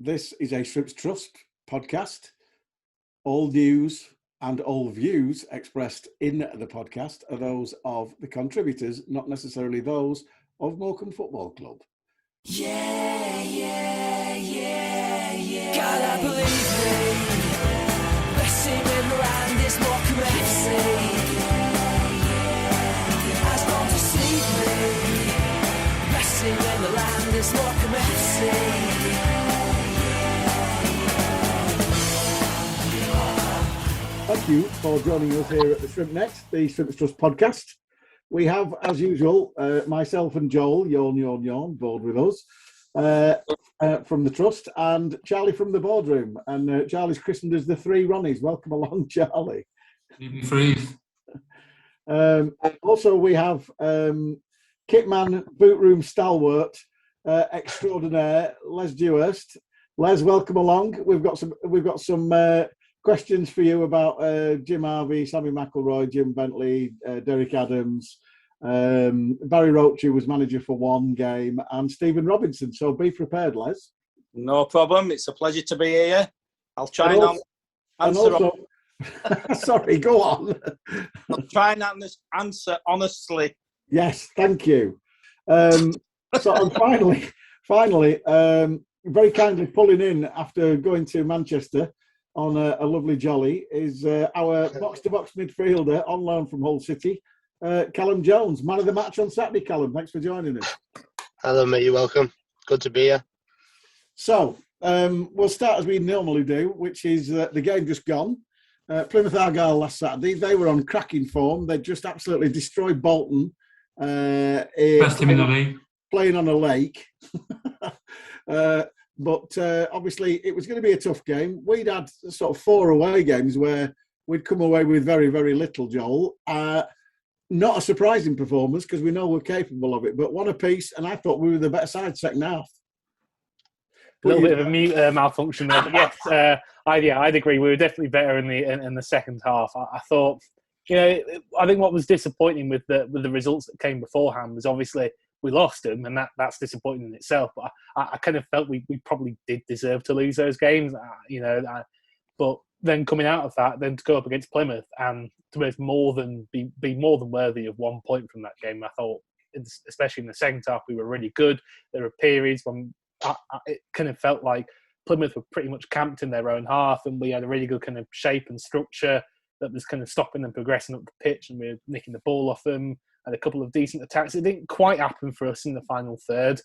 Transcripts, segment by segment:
This is a Shrimps Trust podcast. All news and all views expressed in the podcast are those of the contributors, not necessarily those of Morecambe Football Club. Yeah, yeah, yeah, yeah. God, I believe me. Blessing in the land is Morecambe FC. Has gone to see me. Blessing in the land is Morecambe FC. Thank you for joining us here at the ShrimpsNet, the Shrimps Trust podcast. We have, as usual, myself and Joel, yawn, board with us, from the Trust, and Charlie from the boardroom. And Charlie's christened as the Three Ronnies. Welcome along, Charlie. Evening, Freez. Also, we have kitman, boot room stalwart, extraordinaire, Les Dewhirst. Les, welcome along. We've got some questions for you about Jim Harvey, Sammy McElroy, Jim Bentley, Derek Adams, Barry Roach, who was manager for one game, and Stephen Robinson. So be prepared, Les. No problem. It's a pleasure to be here. I'll try and answer. Sorry, go on. I'll try and answer honestly. Yes, thank you. And finally, very kindly pulling in after going to Manchester on a lovely jolly is our box-to-box midfielder on loan from Hull City, Callum Jones. Man of the match on Saturday, Callum. Thanks for joining us. Hello, mate. You're welcome. Good to be here. So, we'll start as we normally do, which is the game just gone. Plymouth Argyle last Saturday. They were on cracking form. They just absolutely destroyed Bolton. Best team in the league. Playing on a lake. But obviously, it was going to be a tough game. We'd had sort of 4 away games where we'd come away with very, very little, Joel. Not a surprising performance because we know we're capable of it, but one apiece, and I thought we were the better side second half. A little bit of a mute malfunction there, but yes, I'd agree. We were definitely better in the second half. I thought, I think what was disappointing with the results that came beforehand was obviously we lost them, and that's disappointing in itself. But I kind of felt we probably did deserve to lose those games, but then coming out of that, then to go up against Plymouth and to be more than worthy of 1 point from that game, I thought, especially in the second half, we were really good. There were periods when it kind of felt like Plymouth were pretty much camped in their own half, and we had a really good kind of shape and structure that was kind of stopping them progressing up the pitch, and we were nicking the ball off them. And a couple of decent attacks. It didn't quite happen for us in the final third,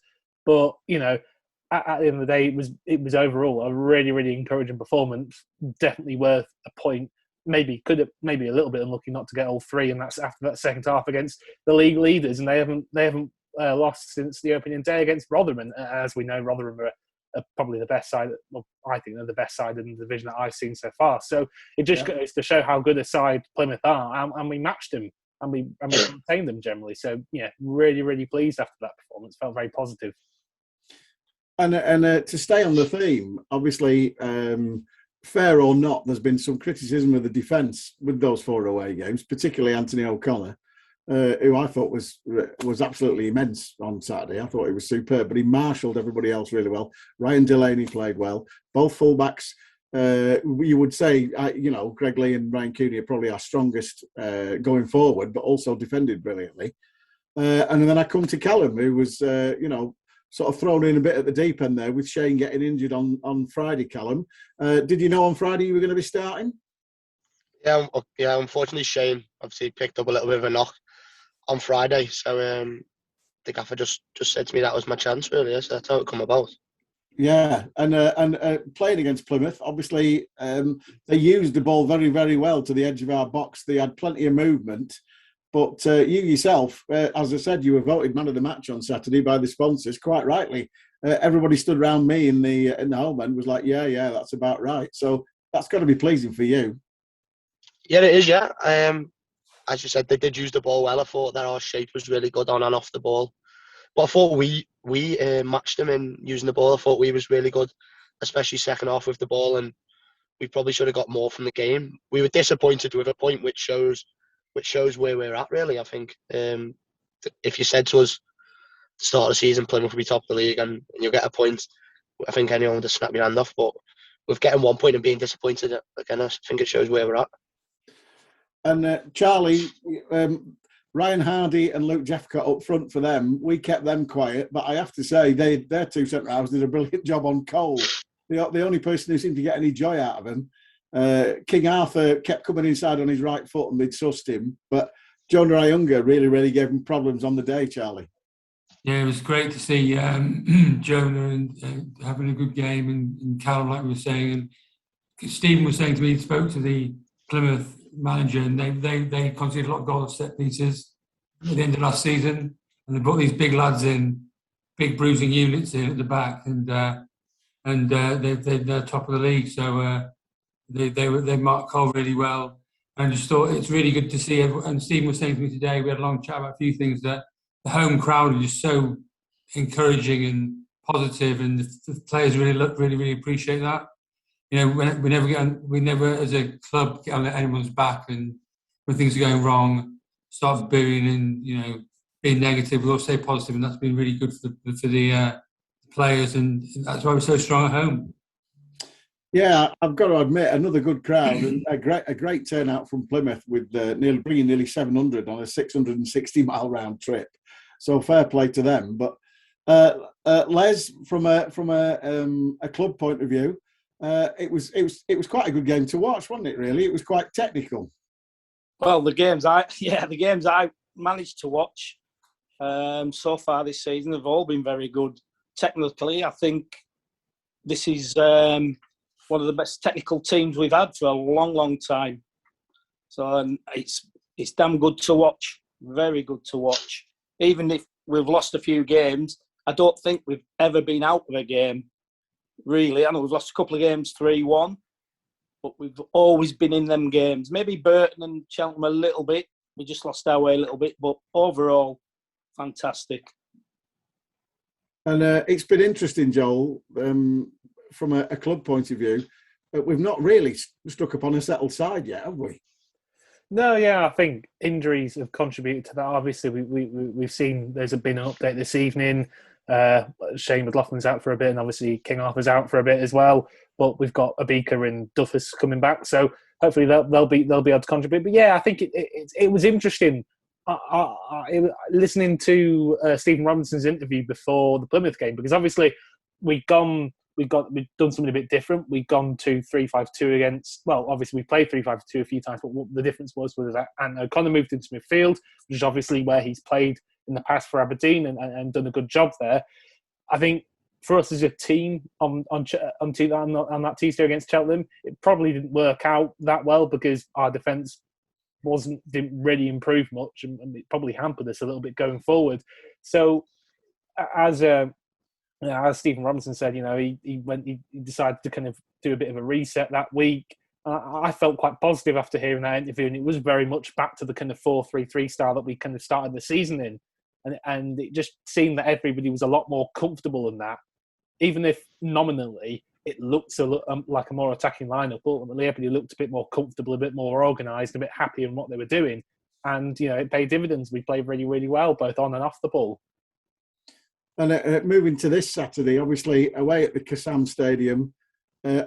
but at the end of the day, it was overall a really, really encouraging performance. Definitely worth a point. Maybe a little bit unlucky not to get all 3, and that's after that second half against the league leaders, and they haven't lost since the opening day against Rotherham. And as we know, Rotherham are probably the best side. Well, I think they're the best side in the division that I've seen so far. So it just goes to show how good a side Plymouth are, and we matched them. And we contained them generally. So, really, really pleased after that performance. Felt very positive. And to stay on the theme, obviously, fair or not, there's been some criticism of the defence with those 4 away games, particularly Anthony O'Connor, who I thought was absolutely immense on Saturday. I thought he was superb, but he marshalled everybody else really well. Ryan Delaney played well. Both fullbacks. You would say, Greg Lee and Ryan Cooney are probably our strongest going forward, but also defended brilliantly. And then I come to Callum, who was, sort of thrown in a bit at the deep end there with Shane getting injured on Friday, Callum. Did you know on Friday you were going to be starting? Yeah, unfortunately, Shane obviously picked up a little bit of a knock on Friday. So the gaffer just said to me that was my chance, really. So that's how it come about. Yeah, and playing against Plymouth, obviously they used the ball very, very well to the edge of our box. They had plenty of movement, but you yourself, as I said, you were voted man of the match on Saturday by the sponsors, quite rightly. Everybody stood around me in the home end was like, yeah, that's about right. So that's got to be pleasing for you. Yeah, it is. Yeah, as you said, they did use the ball well. I thought that our shape was really good on and off the ball. But I thought we matched them in using the ball. I thought we was really good, especially second half with the ball, and we probably should have got more from the game. We were disappointed with a point, which shows where we're at, really. I think if you said to us, start of the season, Plymouth will be top of the league and you'll get a point, I think anyone would have snapped your hand off. But with getting 1 point and being disappointed, again, I think it shows where we're at. And Charlie, Ryan Hardy and Luke Jeffcott up front for them, we kept them quiet. But I have to say, their two centre-halves did a brilliant job on Cole. The only person who seemed to get any joy out of him. King Arthur kept coming inside on his right foot and they'd sussed him. But Jonah Ayunga really gave him problems on the day, Charlie. Yeah, it was great to see Jonah and having a good game, and Callum, like we were saying, and Stephen was saying to me, he spoke to the Plymouth manager, and they conceded a lot of goals set pieces at the end of last season, and they brought these big lads in, big bruising units in at the back, and they're top of the league, so they marked Cole really well. And I just thought it's really good to see everyone. And Stephen was saying to me today, we had a long chat about a few things, that the home crowd is just so encouraging and positive, and the players really appreciate that. You know, we never as a club get on anyone's back, and when things are going wrong, start booing and being negative. We all stay positive, and that's been really good for the players, and that's why we're so strong at home. Yeah, I've got to admit, another good crowd and a great turnout from Plymouth, with bringing nearly 700 on a 660-mile round trip. So fair play to them. But Les, from a club point of view, it was quite a good game to watch, wasn't it? Really, it was quite technical. Well, the games I managed to watch so far this season have all been very good technically. I think this is one of the best technical teams we've had for a long time. So it's damn good to watch, very good to watch. Even if we've lost a few games, I don't think we've ever been out of a game, really. I know we've lost a couple of games 3-1, but we've always been in them games. Maybe Burton and Cheltenham a little bit. We just lost our way a little bit, but overall, fantastic. And it's been interesting, Joel, from a club point of view. We've not really stuck upon a settled side yet, have we? No, yeah, I think injuries have contributed to that. Obviously, we've seen there's been an update this evening. Shane McLaughlin's out for a bit, and obviously King Arthur's out for a bit as well. But we've got Abika and Duffus coming back, so hopefully they'll be able to contribute. But yeah, I think it was interesting. Listening to Stephen Robinson's interview before the Plymouth game, because obviously we've done something a bit different. We've gone to 3-5-2 against. Well, obviously we played 3-5-2 a few times, but what the difference was that and O'Connor moved into midfield, which is obviously where he's played in the past for Aberdeen and done a good job there. I think for us as a team on that Tuesday against Cheltenham, it probably didn't work out that well because our defence didn't really improve much, and it probably hampered us a little bit going forward. So as Stephen Robinson said, he decided to kind of do a bit of a reset that week. I felt quite positive after hearing that interview, and it was very much back to the kind of 4-3-3 style that we kind of started the season in. And it just seemed that everybody was a lot more comfortable in that. Even if nominally it looked like a more attacking lineup, ultimately everybody looked a bit more comfortable, a bit more organised, a bit happier in what they were doing. And, it paid dividends. We played really, really well, both on and off the ball. And moving to this Saturday, obviously away at the Kassam Stadium,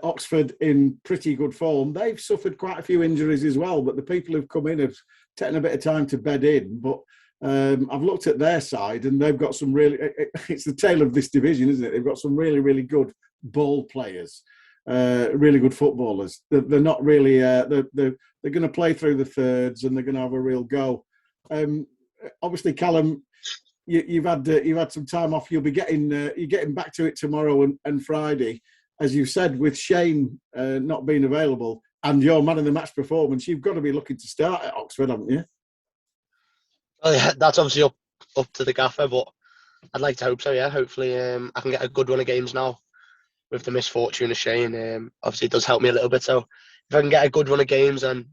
Oxford in pretty good form. They've suffered quite a few injuries as well, but the people who've come in have taken a bit of time to bed in. But I've looked at their side, and they've got some really. It's the tale of this division, isn't it? They've got some really, really good ball players, really good footballers. They're not really. They're going to play through the thirds, and they're going to have a real go. Obviously, Callum, you've had some time off. You're getting back to it tomorrow and Friday, as you said, with Shane not being available and your man of the match performance. You've got to be looking to start at Oxford, haven't you? Well, yeah, that's obviously up to the gaffer, but I'd like to hope so. Yeah, hopefully I can get a good run of games now with the misfortune of Shane. Obviously, it does help me a little bit. So if I can get a good run of games and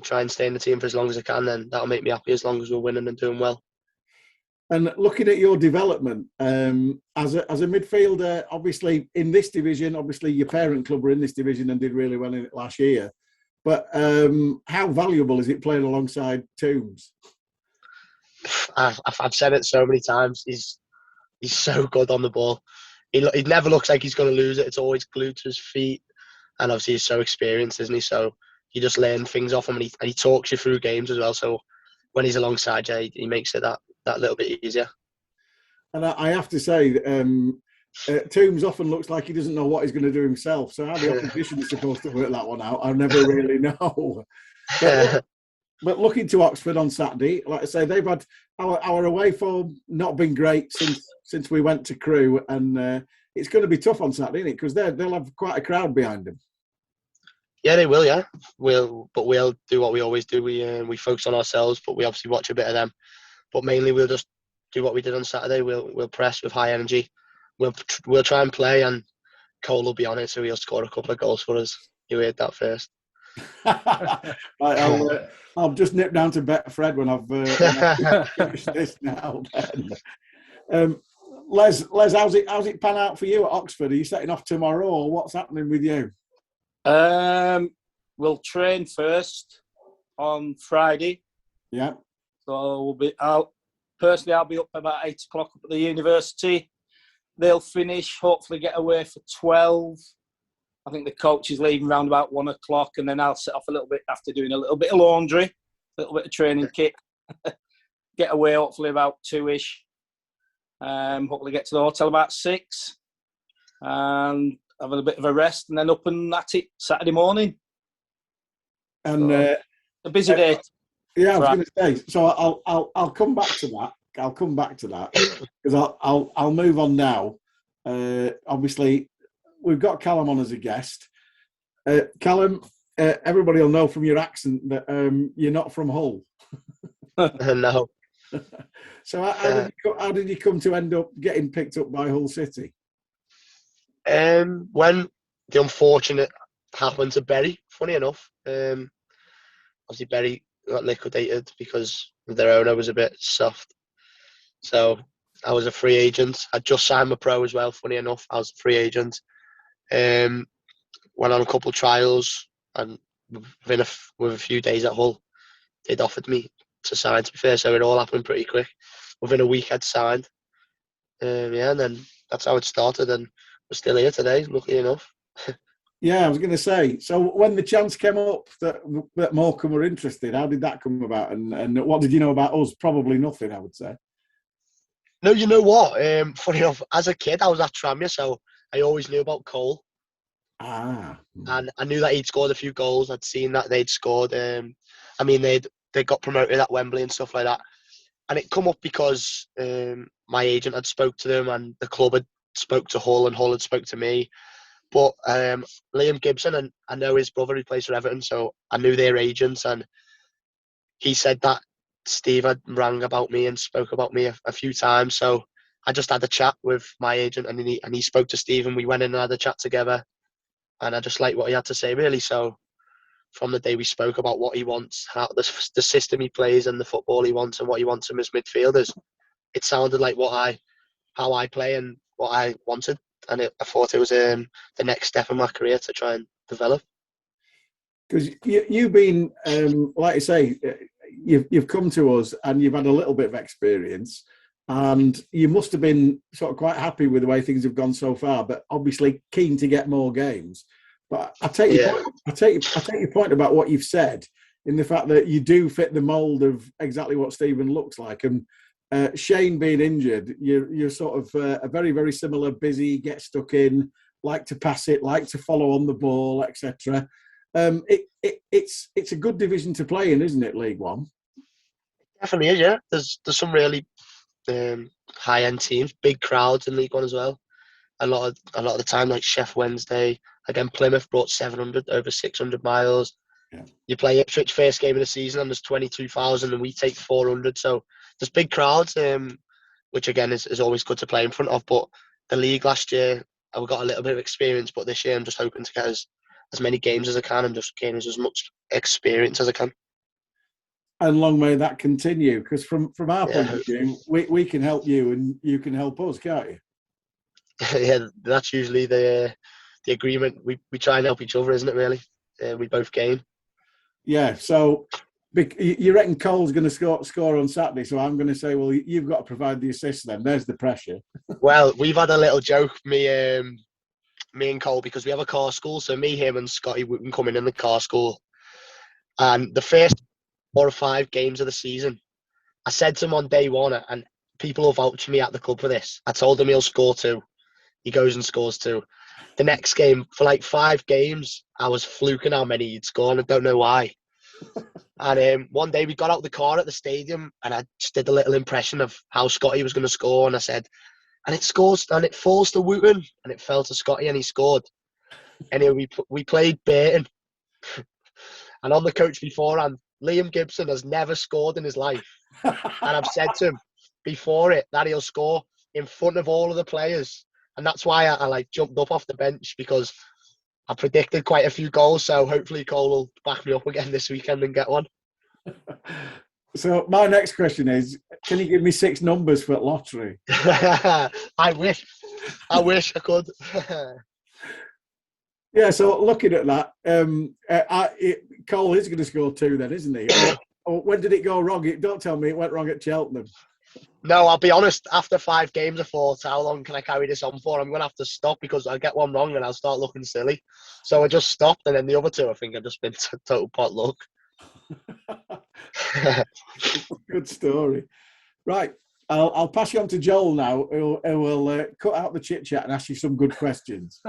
try and stay in the team for as long as I can, then that'll make me happy as long as we're winning and doing well. And looking at your development as a midfielder, obviously in this division, obviously your parent club were in this division and did really well in it last year. But how valuable is it playing alongside Toombs? I've said it so many times. He's so good on the ball. he never looks like he's going to lose it. It's always glued to his feet, and obviously he's so experienced, isn't he? So you just learn things off him, and he talks you through games as well. So when he's alongside you, he makes it that little bit easier. And I have to say, Toombs often looks like he doesn't know what he's going to do himself. So how the opposition is supposed to work that one out, I never really know. But looking to Oxford on Saturday, like I say, they've had our away form not been great since we went to Crewe, and it's going to be tough on Saturday, isn't it? Because they'll have quite a crowd behind them. Yeah, they will. Yeah, we'll do what we always do. We focus on ourselves, but we obviously watch a bit of them. But mainly, we'll just do what we did on Saturday. We'll press with high energy. We'll try and play, and Cole will be on it, so he'll score a couple of goals for us. You heard that first. Right, I'll just nip down to Betfred when I've finished this now. Les, how's it pan out for you at Oxford? Are you setting off tomorrow, or what's happening with you? We'll train first on Friday. Yeah. So I'll be up about 8 o'clock up at the university. They'll finish, hopefully get away for 12. I think the coach is leaving around about 1 o'clock, and then I'll set off a little bit after doing a little bit of laundry, a little bit of training kit. Get away hopefully about 2-ish. Hopefully get to the hotel about 6. And have a bit of a rest, and then up and at it Saturday morning. And a busy day. Yeah, I was going to say. So I'll come back to that. I'll come back to that because I'll move on now. Obviously, we've got Callum on as a guest. Callum, everybody will know from your accent that you're not from Hull. No. So how did you come to end up getting picked up by Hull City? When the unfortunate happened to Bury, funny enough, obviously Bury got liquidated because their owner was a bit soft. So I was a free agent. I just signed my pro as well, funny enough. I was a free agent. Went on a couple of trials, and within with a few days at Hull, they'd offered me to sign, to be fair, so it all happened pretty quick. Within a week I'd signed. And then that's how it started, and we're still here today, luckily enough. Yeah, I was going to say, so when the chance came up that Morecambe were interested, how did that come about? And what did you know about us? Probably nothing, I would say. No, you know what? Funny enough, as a kid, I was at Tranmere, so I always knew about Cole. Ah. And I knew that he'd scored a few goals. I'd seen that they'd scored. They got promoted at Wembley and stuff like that. And it come up because my agent had spoke to them, and the club had spoke to Hull, and Hull had spoke to me. But Liam Gibson, and I know his brother who plays for Everton, so I knew their agents, and he said that Steve had rang about me and spoke about me a few times. So I just had a chat with my agent, and he spoke to Steve, and we went in and had a chat together. And I just liked what he had to say, really. So from the day we spoke about what he wants, how the system he plays, and the football he wants, and what he wants from his midfielders, it sounded like how I play and what I wanted. And I thought it was the next step in my career to try and develop. Because you've been, like I say, you've come to us and you've had a little bit of experience, and you must have been sort of quite happy with the way things have gone so far, but obviously keen to get more games. But I take your point about what you've said, in the fact that you do fit the mould of exactly what Stephen looks like. And Shane being injured, you're sort of a very, very similar, busy, get stuck in, like to pass it, like to follow on the ball, etc. It's a good division to play in, isn't it, League One? Definitely is, yeah. There's some really high end teams, big crowds in League One as well. A lot of the time, like Sheff Wednesday, again Plymouth brought 700 over 600 miles. Yeah. You play Ipswich first game of the season, and there's 22,000, and we take 400. So there's big crowds, which again is always good to play in front of. But the league last year, I got a little bit of experience, but this year I'm just hoping to get as many games as I can and just gain as much experience as I can. And long may that continue, because from our point of view, we can help you and you can help us, can't you? Yeah, that's usually the agreement. We try and help each other, isn't it, really? We both gain. Yeah, so You reckon Cole's going to score on Saturday, so I'm going to say, well, you've got to provide the assist then. There's the pressure. Well, we've had a little joke, me and Cole, because we have a car school. So me, him, and Scotty Wooten coming in the car school. And the first 4 or 5 games of the season, I said to him on day one, and people will vouch for me at the club for this. I told him he'll score 2. He goes and scores 2. The next game, for like 5 games, I was fluking how many he'd score, and I don't know why. And one day we got out the car at the stadium, and I just did a little impression of how Scotty was going to score, and I said, and it scores, and it falls to Wooten, and it fell to Scotty, and he scored. Anyway, we played Burton, and on the coach beforehand, Liam Gibson has never scored in his life, and I've said to him before it that he'll score in front of all of the players, and that's why I like jumped up off the bench, because I predicted quite a few goals, so hopefully Cole will back me up again this weekend and get one. So my next question is, can you give me 6 numbers for lottery? I wish I could. Yeah, so looking at that, Cole is going to score 2 then, isn't he? Or when did it go wrong? Don't tell me it went wrong at Cheltenham. No, I'll be honest, after 5 games, I thought, how long can I carry this on for? I'm going to have to stop, because I'll get one wrong and I'll start looking silly. So I just stopped, and then the other 2, I think I've just been total pot luck. Good story. Right, I'll pass you on to Joel now, who will cut out the chit-chat and ask you some good questions.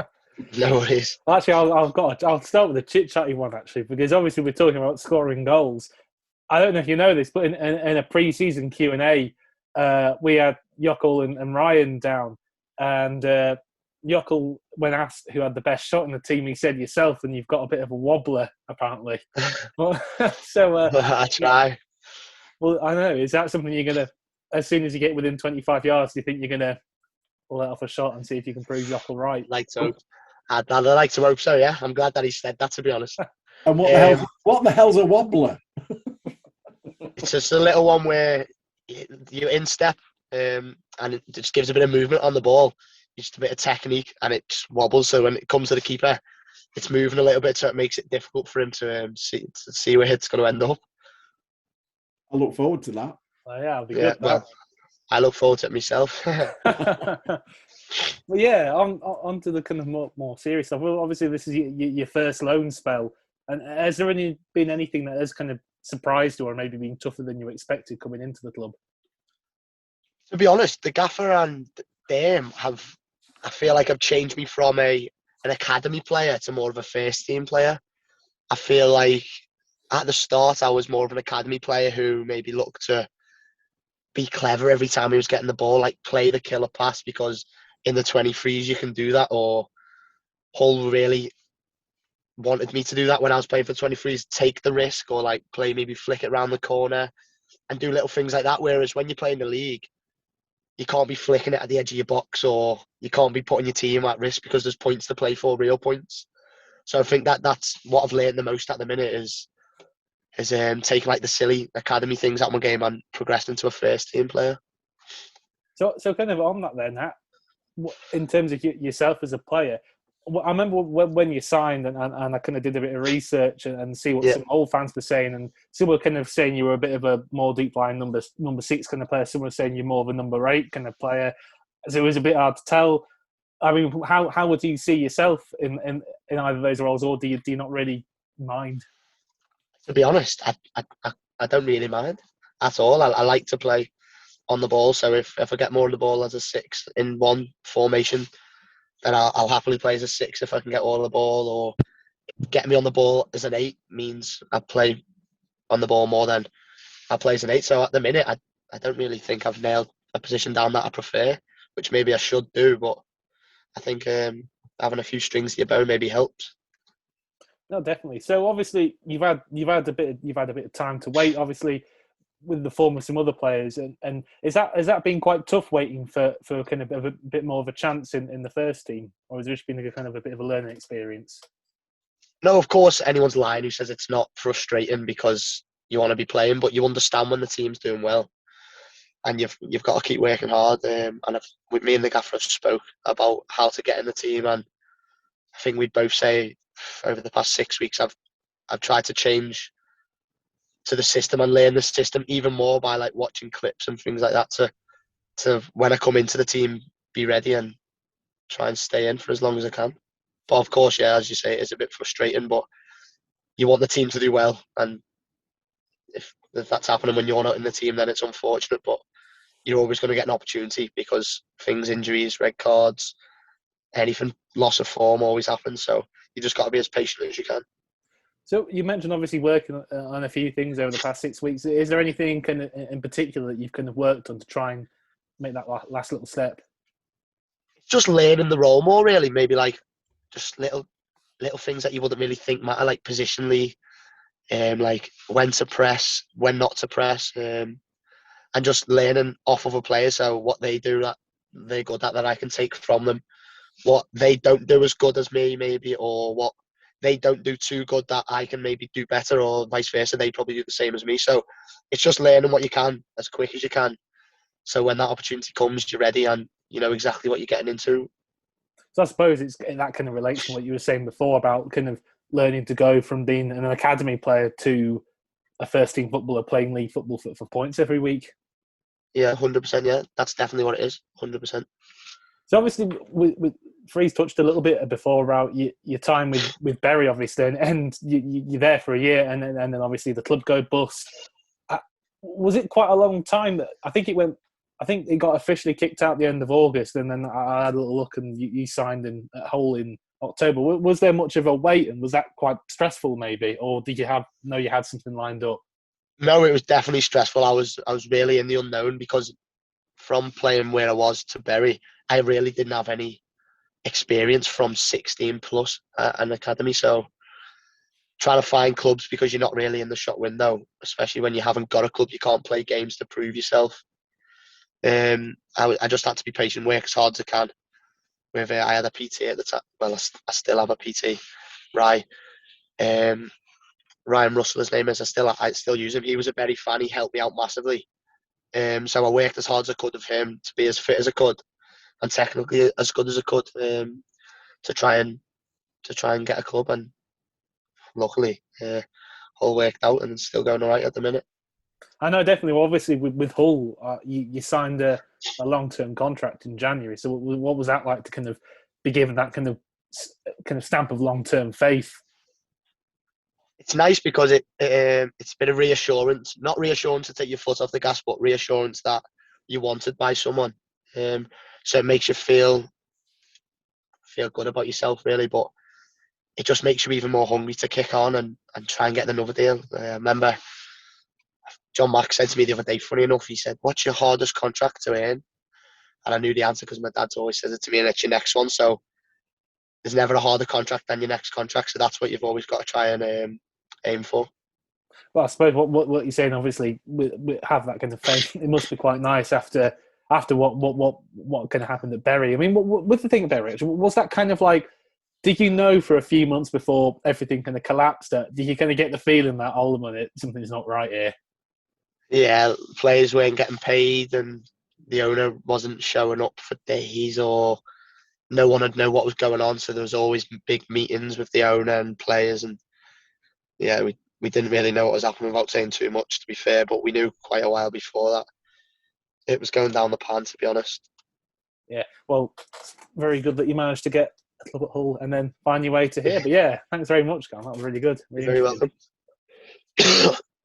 No worries. Actually, I'll start with the chit-chatty one, actually, because obviously we're talking about scoring goals. I don't know if you know this, but in a pre-season Q&A, we had Jokel and Ryan down, and Jokel, when asked who had the best shot in the team, he said yourself, and you've got a bit of a wobbler, apparently. So I try. Well, I know. Is that something you're going to, as soon as you get within 25 yards, do you think you're going to let off a shot and see if you can prove Jokel right? I'd like to hope so, yeah. I'm glad that he said that, to be honest. And what the hell's a wobbler? It's just a little one where you're in step, and it just gives a bit of movement on the ball. Just a bit of technique, and it just wobbles. So when it comes to the keeper, it's moving a little bit, so it makes it difficult for him to see where it's going to end up. I look forward to that. Oh, yeah, I'll be good. Well, I look forward to it myself. Well, yeah, on to the kind of more serious stuff. Well, obviously, this is your first loan spell. And has there been anything that has kind of surprised you, or maybe been tougher than you expected coming into the club? To be honest, the gaffer and them I feel like have changed me from an academy player to more of a first team player. I feel like at the start I was more of an academy player who maybe looked to be clever every time he was getting the ball, like play the killer pass, because in the 23s you can do that, or Hull really wanted me to do that when I was playing for 23s, take the risk, or like play, maybe flick it around the corner and do little things like that. Whereas when you play in the league, you can't be flicking it at the edge of your box, or you can't be putting your team at risk, because there's points to play for, real points. So I think that's what I've learned the most at the minute is taking like the silly academy things out of my game and progressing into a first team player. So kind of on that then, in terms of yourself as a player, I remember when you signed, and I kind of did a bit of research and see what some old fans were saying, and some were kind of saying you were a bit of a more deep line number 6 kind of player. Some were saying you're more of a number 8 kind of player. So it was a bit hard to tell. I mean, how would you see yourself in either of those roles, or do you not really mind? To be honest, I don't really mind at all. I like to play on the ball. So if I get more on the ball as a 6 in one formation, then I'll happily play as a 6 if I can get all of the ball, or get me on the ball as an 8 means I play on the ball more than I play as an 8. So at the minute, I don't really think I've nailed a position down that I prefer, which maybe I should do, but I think having a few strings to your bow maybe helps. No, definitely. So obviously you've had a bit of time to wait, obviously, with the form of some other players, and has that been quite tough waiting for kind of a bit more of a chance in the first team, or has it just been a kind of a bit of a learning experience? No, of course, anyone's lying who says it's not frustrating, because you want to be playing, but you understand when the team's doing well, and you've got to keep working hard. And with me and the gaffer have spoke about how to get in the team, and I think we'd both say over the past 6 weeks I've tried to change to the system and learn the system even more by like watching clips and things like that to when I come into the team, be ready and try and stay in for as long as I can. But of course, yeah, as you say, it is a bit frustrating, but you want the team to do well. And if that's happening when you're not in the team, then it's unfortunate, but you're always going to get an opportunity because things, injuries, red cards, anything, loss of form always happens. So you just got to be as patient as you can. So you mentioned obviously working on a few things over the past 6 weeks. Is there anything kind of in particular that you've kind of worked on to try and make that last little step? Just learning the role more, really. Maybe like just little things that you wouldn't really think matter, like positionally, like when to press, when not to press, and just learning off of a player. So what they do that they're good at that I can take from them, what they don't do as good as me, maybe, or what they don't do too good that I can maybe do better, or vice versa. They probably do the same as me. So it's just learning what you can as quick as you can. So when that opportunity comes, you're ready and you know exactly what you're getting into. So I suppose that kind of relates to what you were saying before about kind of learning to go from being an academy player to a first-team footballer playing league football for points every week. Yeah, 100%. Yeah, that's definitely what it is. 100%. So obviously, with Freez touched a little bit before about your time with Bury, obviously, and you're there for a year, and then obviously the club go bust. Was it quite a long time? I think it got officially kicked out at the end of August, and then I had a little look, and you signed at Hull in October. Was there much of a wait, and was that quite stressful, maybe, or did you know you had something lined up? No, it was definitely stressful. I was really in the unknown because from playing where I was to Bury, I really didn't have any experience from 16 plus an academy. So trying to find clubs because you're not really in the shop window, especially when you haven't got a club, you can't play games to prove yourself. I just had to be patient, work as hard as I can. With I had a PT at the time. Well, I still have a PT, Ryan Russell, his name is. I still use him. He was a Bury fan. He helped me out massively. So I worked as hard as I could with him to be as fit as I could and technically as good as I could to try and get a club. And luckily, all worked out and it's still going all right at the minute. I know, definitely. Well, obviously, with Hull, you signed a long-term contract in January. So, what was that like to kind of be given that kind of stamp of long-term faith? It's nice because it's a bit of reassurance. Not reassurance to take your foot off the gas, but reassurance that you're wanted by someone. So it makes you feel good about yourself, really. But it just makes you even more hungry to kick on and try and get another deal. I remember John Mack said to me the other day, funny enough, he said, "What's your hardest contract to earn?" And I knew the answer because my dad's always said it to me, and it's your next one. So there's never a harder contract than your next contract. So that's what you've always got to try and aim for. Well, I suppose what you're saying, obviously, we have that kind of faith. It must be quite nice after what kind of happened at Bury. I mean, with the thing at Bury, was that kind of like, did you know for a few months before everything kind of collapsed? Did you kind of get the feeling that, hold on a minute, something's not right here? Yeah, players weren't getting paid and the owner wasn't showing up for days, or no one would know what was going on. So there was always big meetings with the owner and players, and yeah, we didn't really know what was happening without saying too much, to be fair, but we knew quite a while before that it was going down the pan, to be honest. Yeah, well, very good that you managed to get a club at Hull and then find your way to here. But yeah, thanks very much, Callum. That was really good. Really You're very welcome.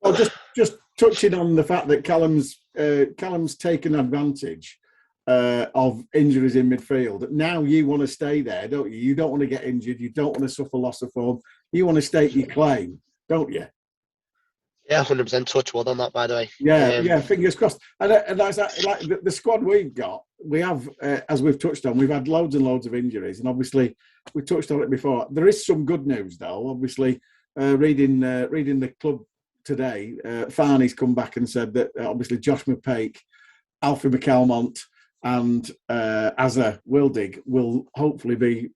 Well, just touching on the fact that Callum's taken advantage of injuries in midfield. Now you want to stay there, don't you? You don't want to get injured. You don't want to suffer loss of form. You want to stake your claim, don't you? Yeah, 100% touch wood on that, by the way. Yeah, fingers crossed. And that's like the squad we've got. We have, as we've touched on, we've had loads and loads of injuries, and obviously we touched on it before. There is some good news, though. Obviously, reading the club today, Farney's come back and said that obviously Josh McPake, Alfie McAlmont, and Azza Wildig will hopefully be,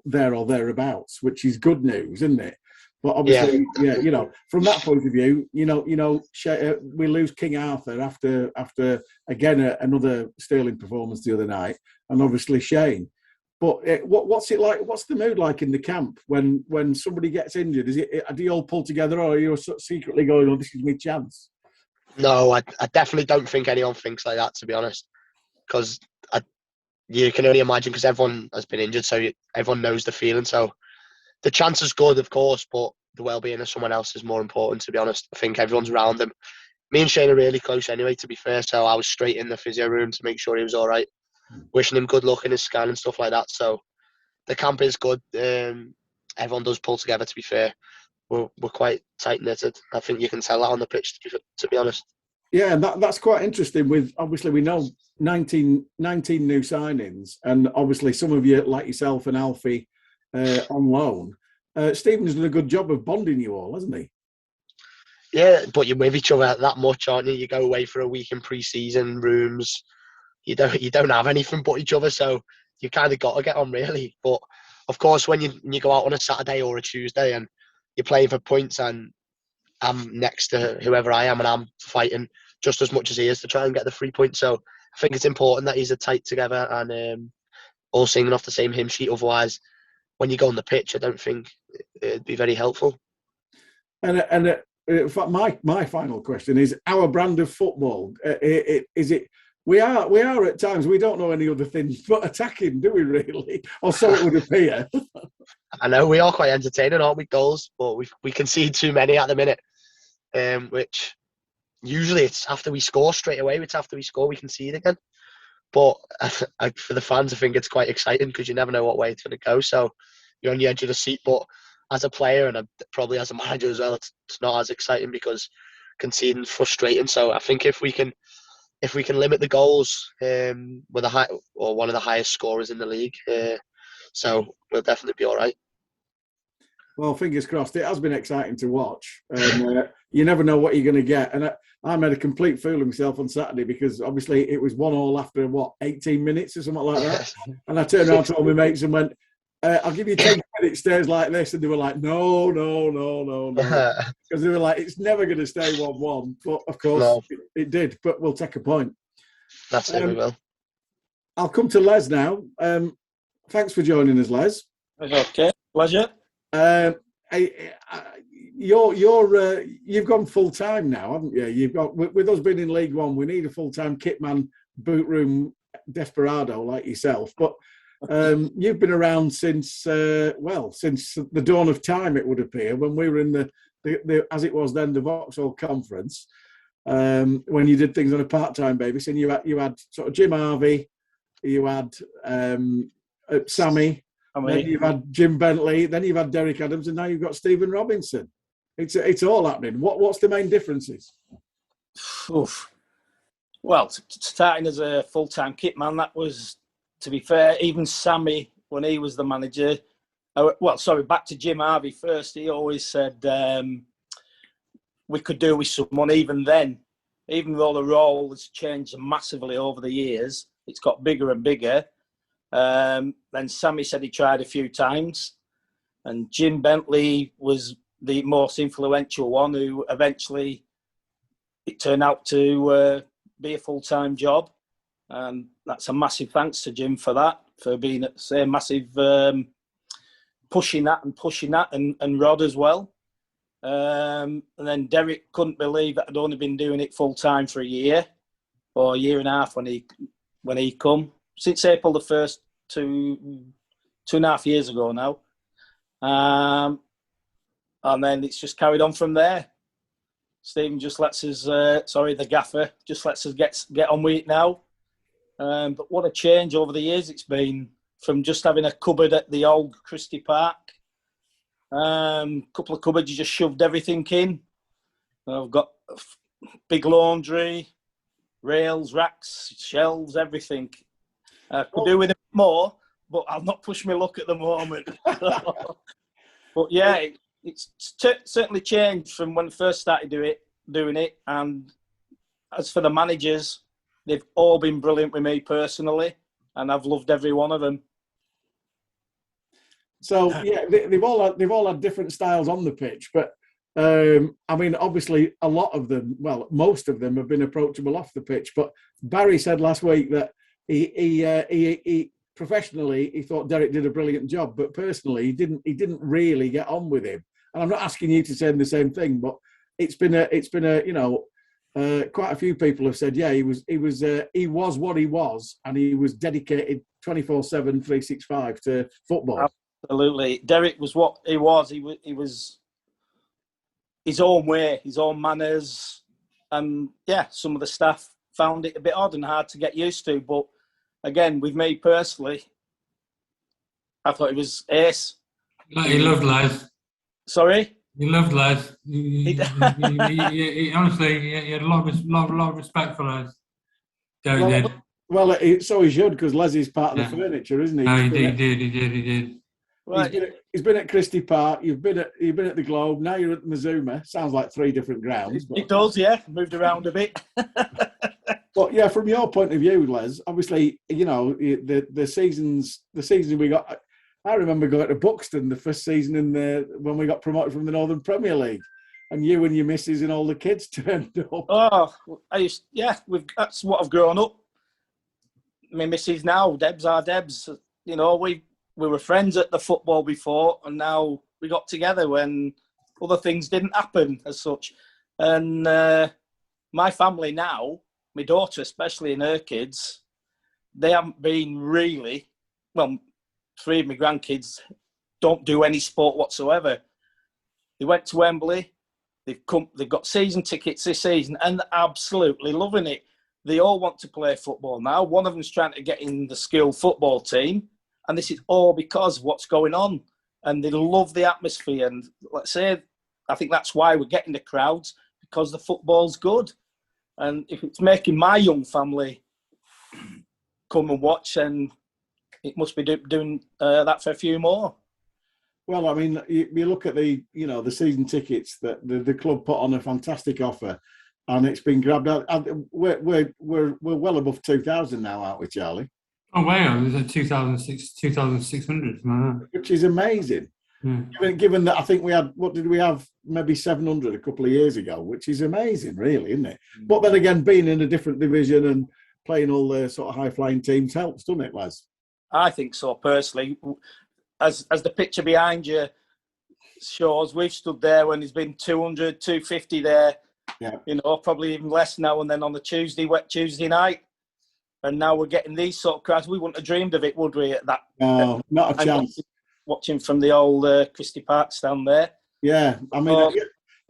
there or thereabouts, which is good news, isn't it? But obviously, yeah, from that point of view, we lose King Arthur after again another sterling performance the other night, and obviously Shane. But what's it like? What's the mood like in the camp when somebody gets injured? Do you all pull together, or are you sort of secretly going, "Oh, this is my chance"? No, I definitely don't think anyone thinks like that, to be honest, because you can only imagine, because everyone has been injured, so everyone knows the feeling. So the chance is good, of course, but the well-being of someone else is more important, to be honest. I think everyone's around him. Me and Shane are really close anyway, to be fair, so I was straight in the physio room to make sure he was all right, wishing him good luck in his scan and stuff like that. So the camp is good. Everyone does pull together, to be fair. We're quite tight-knitted. I think you can tell that on the pitch, to be honest. Yeah, and that's quite interesting. With obviously we know 19 new signings, and obviously some of you like yourself and Alfie on loan. Stephen's done a good job of bonding you all, hasn't he? Yeah, but you're with each other that much, aren't you? You go away for a week in pre-season rooms. You don't have anything but each other, so you kind of got to get on, really. But of course, when you go out on a Saturday or a Tuesday and you're playing for points, and I'm next to whoever I am, and I'm fighting just as much as he is to try and get the 3 points. So I think it's important that he's tight together and all singing off the same hymn sheet. Otherwise, when you go on the pitch, I don't think it'd be very helpful. And in fact, my final question is: our brand of football, is it? We are at times, we don't know any other things but attacking, do we really? Or so it would appear. I know we are quite entertaining, aren't we? Goals, but we concede too many at the minute, which usually it's after we score straight away. It's after we score we concede again. But for the fans, I think it's quite exciting because you never know what way it's going to go. So you're on the edge of the seat. But as a player and probably as a manager as well, it's not as exciting because conceding's frustrating. So I think if we can limit the goals, with one of the highest scorers in the league, so we'll definitely be all right. Well, fingers crossed. It has been exciting to watch. You never know what you're going to get. And I made a complete fool of myself on Saturday because obviously it was 1-1 after, 18 minminutes or something like that. And I turned around to all my mates and went, I'll give you 10 minutes stays like this. And they were like, no. Because they were like, it's never going to stay 1-1. But of course, it did. But we'll take a point. That's it, we will. I'll come to Les now. Thanks for joining us, Les. Okay, pleasure. You've gone full time now, haven't you? You've got, with us being in League One, we need a full time kitman, boot room desperado like yourself. But you've been around since the dawn of time, it would appear, when we were in the as it was then, the Vauxhall Conference, when you did things on a part-time basis, and you had sort of Jim Harvey, you had Sammy. Then you've had Jim Bentley, then you've had Derek Adams, and now you've got Stephen Robinson. It's all happening. What's the main differences? Oof. Well, starting as a full-time kitman, that was, to be fair, even Sammy, when he was the manager, back to Jim Harvey first, he always said we could do with someone even then. Even though the role has changed massively over the years, it's got bigger and bigger. Then Sammy said he tried a few times, and Jim Bentley was the most influential one, who eventually it turned out to be a full-time job, and that's a massive thanks to Jim for that, for being a massive pushing that, and Rod as well. And then Derek couldn't believe that I'd only been doing it full-time for a year or a year and a half when he come. Since April the 1st, 2.5 years ago now. And then it's just carried on from there. Stephen just lets us, the gaffer, just lets us get on with it now. But what a change over the years it's been, from just having a cupboard at the old Christie Park. Couple of cupboards, you just shoved everything in. I've got a big laundry, rails, racks, shelves, everything. I could do with a bit more, but I'll not push my luck at the moment. But yeah, it's certainly changed from when I first started doing it. And as for the managers, they've all been brilliant with me personally, and I've loved every one of them. So yeah, they've all had different styles on the pitch, but I mean, obviously, a lot of them, most of them have been approachable off the pitch. But Barry said last week that he professionally, he thought Derek did a brilliant job, but personally, he didn't really get on with him. And I'm not asking you to say the same thing, but it's been a quite a few people have said, yeah, he was what he was, and he was dedicated 24/7, 365 to football. Absolutely, Derek was what he was. He was his own way, his own manners, and yeah, some of the staff found it a bit odd and hard to get used to. But again, with me personally, I thought it was ace. He loved Les. Sorry? He loved Les. He honestly, he had a lot of respect for Les. Derek did. Well, so he should, because Leslie's part of the furniture, isn't he? No, he did. Right. He's been at Christie Park. You've been at the Globe. Now you're at the Mazuma. Sounds like 3 different grounds. But... It does, yeah. Moved around a bit. But yeah, from your point of view, Les, obviously, the seasons we got. I remember going to Buxton the first season when we got promoted from the Northern Premier League, and you and your missus and all the kids turned up. Oh, that's what I've grown up. My missus now, Deb's our Debs. We were friends at the football before, and now we got together when other things didn't happen as such. And my family now, my daughter especially and her kids, they haven't been really, well, 3 of my grandkids don't do any sport whatsoever. They went to Wembley. They've got season tickets this season and they're absolutely loving it. They all want to play football now. One of them's trying to get in the skilled football team, and this is all because of what's going on. And they love the atmosphere. And let's say, I think that's why we're getting the crowds, because the football's good. And if it's making my young family come and watch, and it must be doing that for a few more. Well, I mean, you look at the season tickets that the club put on a fantastic offer, and it's been grabbed out. We're well above 2,000 now, aren't we, Charlie? Oh wow, it was at 2,600, which is amazing. Given that I think we had, what did we have? Maybe 700 a couple of years ago, which is amazing, really, isn't it? But then again, being in a different division and playing all the sort of high-flying teams helps, doesn't it, Les? I think so, personally. As the picture behind you shows, we've stood there when there's been 200, 250 there. Yeah. Probably even less now and then on the wet Tuesday night. And now we're getting these sort of crowds. We wouldn't have dreamed of it, would we, at that? No, not a chance. Watching from the old Christie Park stand there. Yeah, I mean,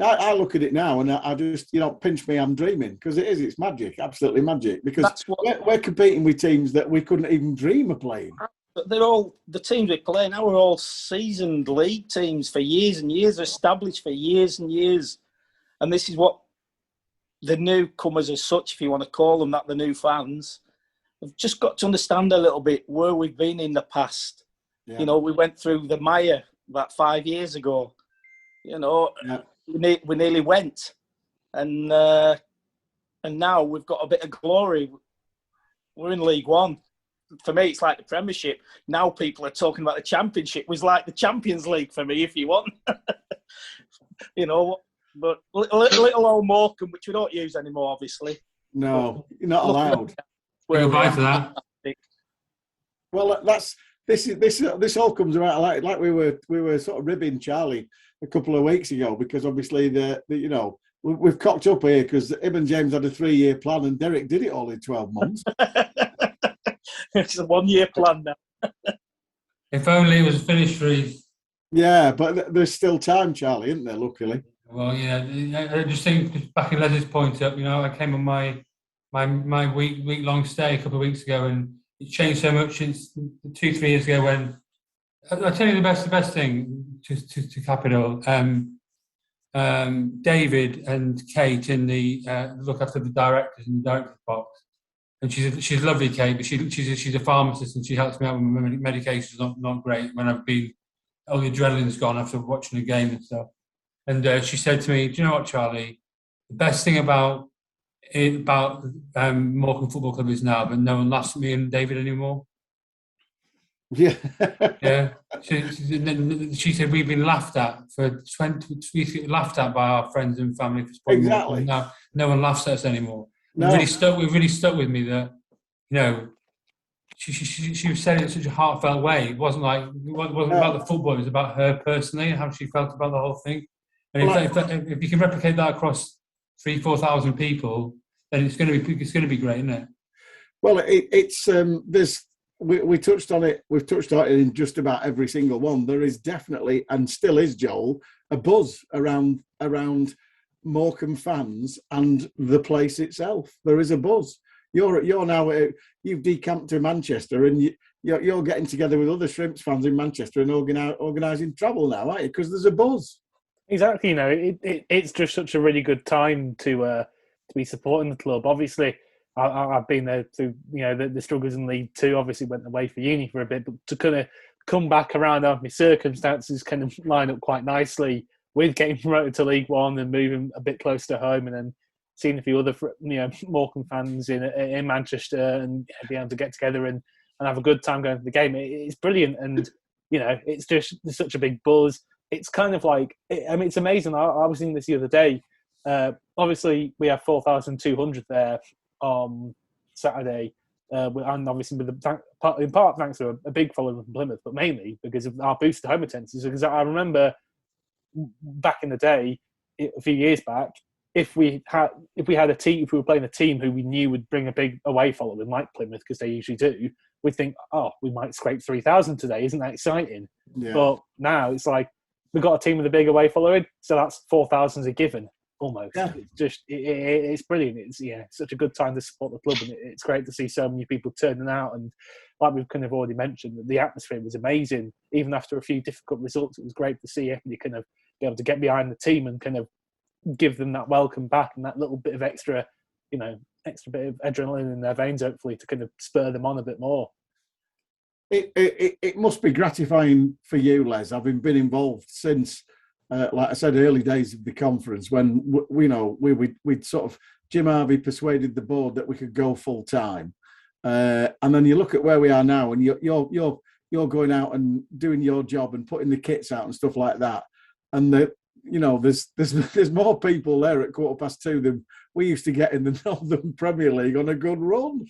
I look at it now and I just, pinch me, I'm dreaming, because it's magic, absolutely magic, because we're competing with teams that we couldn't even dream of playing. But they're all, the teams we play now are all seasoned league teams for years and years, established for years and years. And this is what the newcomers as such, if you want to call them that, the new fans, have just got to understand a little bit where we've been in the past. Yeah. We went through the mire about 5 years ago. We nearly went. And now we've got a bit of glory. We're in League One. For me, it's like the Premiership. Now people are talking about the Championship. It was like the Champions League for me, if you want. But little old Morecambe, which we don't use anymore, obviously. No, you're not allowed. Goodbye for that. Well, this all comes around like we were sort of ribbing Charlie a couple of weeks ago, because obviously we've cocked up here because him and James had a 3-year plan and Derek did it all in 12 months. It's a 1-year plan now. If only it was finished, Freez. Yeah, but there's still time, Charlie, isn't there, luckily? Well, yeah, I just think, back in Les's point up, I came on my week-long stay a couple of weeks ago, and it's changed so much since 2-3 years ago when, I'll tell you the best thing to cap it all. David and Kate in the look after the directors in the director's box. And she's lovely, Kate, but she's a pharmacist and she helps me out with my medications. Not great when I've been, all the adrenaline's gone after watching a game and stuff. And she said to me, "Do you know what, Charlie? The best thing about Morecambe Football Club is now that no one laughs at me and David anymore." Yeah. Yeah. She said we've been laughed at laughed at by our friends and family for sport. Exactly. Now no one laughs at us anymore. No. We've really stuck with me that, she was saying it in such a heartfelt way. It wasn't about the football. It was about her personally and how she felt about the whole thing. And if you can replicate that across 3,000-4,000 people, then it's going to be great, isn't it? Well, we touched on it. We've touched on it in just about every single one. There is definitely, and still is, Joel, a buzz around Morecambe fans and the place itself. There is a buzz. You're now you've decamped to Manchester, and you're getting together with other Shrimps fans in Manchester and organising travel now, aren't you? Because there's a buzz. Exactly. It's just such a really good time to be supporting the club. Obviously, I've been there through the struggles in League Two. Obviously, went away for uni for a bit, but to kind of come back around my circumstances kind of line up quite nicely with getting promoted to League One and moving a bit closer to home, and then seeing a few other Morecambe fans in Manchester and being able to get together and have a good time going to the game. It's brilliant, and it's just such a big buzz. It's kind of like, it's amazing. I was in this the other day. Obviously, we have 4,200 there on Saturday, and obviously in part thanks to a big following from Plymouth, but mainly because of our boosted home attendances. Because I remember back in the day, a few years back, if we were playing a team who we knew would bring a big away following like Plymouth, because they usually do, we'd think, oh, we might scrape 3,000 today. Isn't that exciting? Yeah. But now it's like we've got a team with a big away following, so that's 4,000's a given almost. Yeah. It's just it's brilliant. It's such a good time to support the club, and it's great to see so many people turning out. And like we've kind of already mentioned, the atmosphere was amazing. Even after a few difficult results, it was great to see everybody kind of be able to get behind the team and kind of give them that welcome back and that little bit of extra bit of adrenaline in their veins, hopefully, to kind of spur them on a bit more. It must be gratifying for you, Les, having been involved since, like I said, early days of the conference, when we'd sort of, Jim Harvey persuaded the board that we could go full time, and then you look at where we are now, and you're going out and doing your job and putting the kits out and stuff like that, and there's more people there at 2:15 than we used to get in the Northern Premier League on a good run.